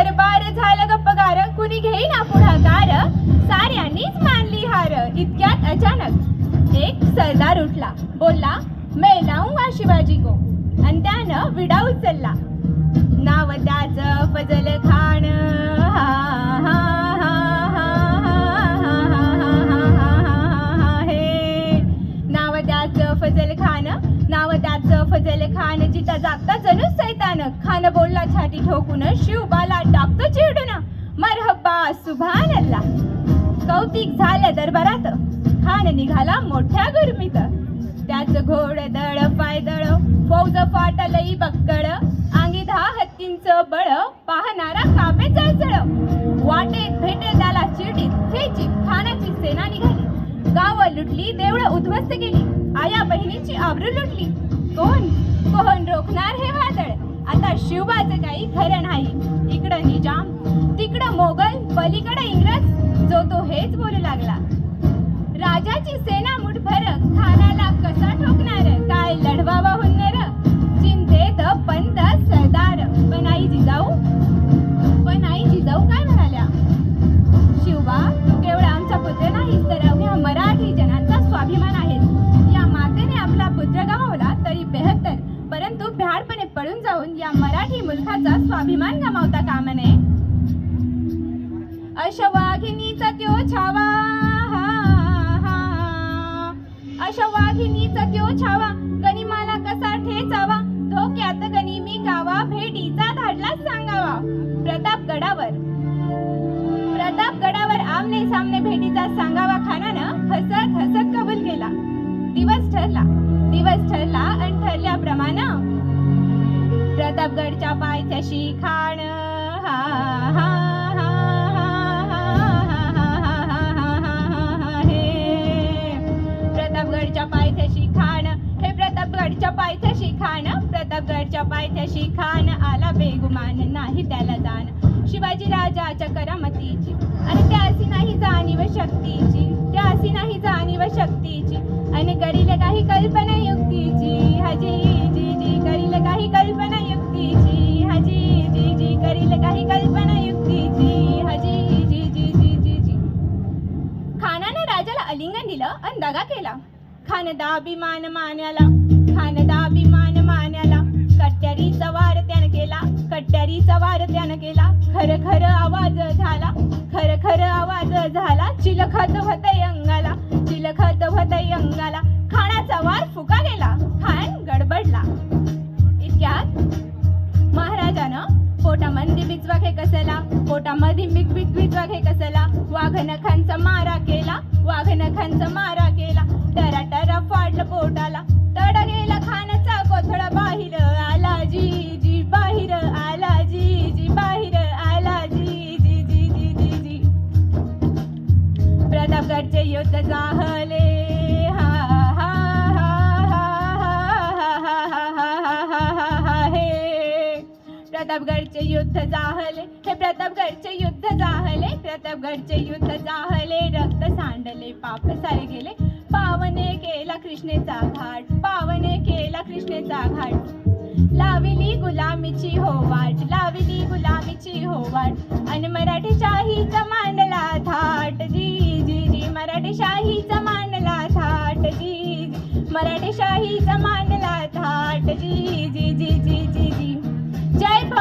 दरबार झालं गप्पगार, कुणी घेईना पुढाकार, साऱ्यांनीच मानली हार. इतक्यात अचानक एक सरदार उठला, बोलला मैं लाऊंगा शिवाजी को, आणि त्यानं विडा उचलला. नाव त्याचं फजल खान. नाव त्याचं फजल खान, नाव त्याचं फजल खान. जिता जागता जणू सैतान, खान बोलला छाती ठोकून, शिवबाला टाकतो चिडून, मरहब्बा सुभान अल्लाह. कौतिक झालं दरबारात, खान निघाला मोठ्या गुरमीत. त्याच घोड दळ पायदळ, फौज फाटलई बक्कळ, अंगी 10 हत्तींचं बळ, पाहणारा कापे चळचळ. वाटेत भेटे त्याला चिडीत खेचीत खानाची सेना निघाली. गाव लुटली, देवळं उद्ध्वस्त केली, आया बहिणीची आबरू लुटली. कोण कोण रोखणार हे वादळ? आता शिवबाचं काही खरं नाही. इकडं निजाम, तिकडं मोगल, पलीकडं इंग्रज, जो तो हेच बोलू लागला. राजाची सेना मुठभर, खानाला कसा ठोकणार? काय लढवावा हुन्नर? चिंतेत पंत सरदार. पण आई जिजाऊ काय म्हणाल्या? शिवबा, तू केवळ आमचा पुत्र नाहीस, तर अवघ्या मराठी जनांचा स्वाभिमान आहेस. या मातेने आपला पुत्र गमावला तरी बेहत्तर, परंतु भ्याडपणे पळून जाऊन या मराठी मुलखाचा स्वाभिमान गमावता कामा नये. अशवाघिनीचा त्यो छावा, अशवाघिनीचा त्यो छावा, गनिमाला कसा ठेचावा, धोक्यात गनिमी गावा, भेटीचा धाडला सांगावा. प्रतापगडावर आमने सामने भेटीचा सांगावा खानानं हसत हसत कबूल केला. दिवस ठरला आणि ठरल्याप्रमाणे प्रतापगडच्या पायथ्याशी खान. प्रतापगडच्या पायथ्याशी खान, हे प्रतापगडच्या पायथ्याशी खान, प्रतापगडच्या पायथ्याशी खान. आला बेगुमान, नाही त्याला जाण शिवाजी राजाच्या करामतीची, आणि त्यासी नाही जाणीव शक्तीची, त्यासी नाही जाणीव शक्तीची, आणि करील काही कल्पना युक्तीची. हजी जी जी करील काही कल्पना युक्तीची, हजी जी जी करील काही कल्पना युक्तीची, हजी जी जी जी जी जी. खानाने राजाला आलिंगन दिलं आणि दगा केला. खानदाभिमान मान्याला, खानदाभिमान मान्याला, कट्यारीचा वार त्यानं केला, कट्यारीचा वार त्यानं केला. खर खर आवाज झाला, खर खर आवाज झाला, चिलखत होतय अंगाला, चिलखत होतय अंगाला. खानाचा वार फुका गेला, खान गडबडला. इतक्यात महाराजानं पोटामध्ये बिचवाखे कसला, पोटामध्ये बिचवाखे कसला. वाघनखांचा मारा केला, वाघनखांचा मारा केला. टरा फाडलं पोटाला, तड गेला खानाचा कोथळा बाहेर आला. जी जी बाहेर आला, जी जी बाहेर आला, जी जी जी जी जी जी. प्रतापगडचे युद्ध जाहले, हा हा हा हा हे. प्रतापगडचे युद्ध जाहले, हे प्रतापगडचे युद्ध जाहले, प्रतापगडचे युद्ध जाहले. रक्त सांडले, पाप सारे गेले, पावने केला कृष्णेचा घाट, पावने केला कृष्णेचा घाट. लाविली गुलामीची हो वाट, लाविली गुलामीची हो वाट, आणि मराठी शाहीचा